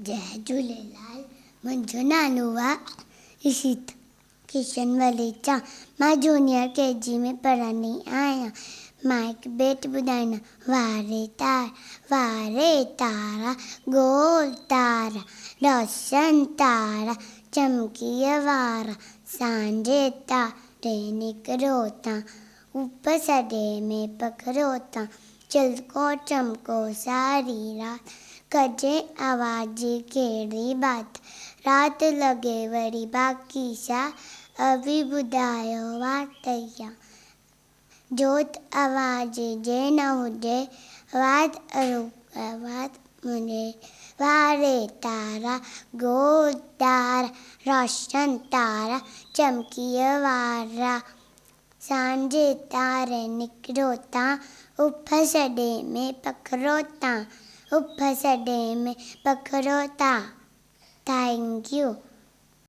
जय झूलेलाल। मुंहिंजो नालो आहे इशिता किशन वलेचा। मां जूनियर KG में पढ़ंदी आहियां। मां हिकु बेट ॿुधाईंदा। वारे तारा गोल तारा रोशन तारा चमकीअ वारा सांझे तारे निकिरो तां उप सॾे में पखिरो तां चिलको चमको सारी रात कजे आवाज़ कहिड़ी बात रात लॻे वरी बाक़ी छा अभी ॿुधायो वातया जोत आवाज़ जे न हुजे आवाज़ मुंहिंजे वारे तारा गोल तारा रोशन तारा चमकीअ वारा सांझे तारे निकिरो तां उफ सॾे में पखिरो तां उफ सॾे में पखिरो तां। Thank U.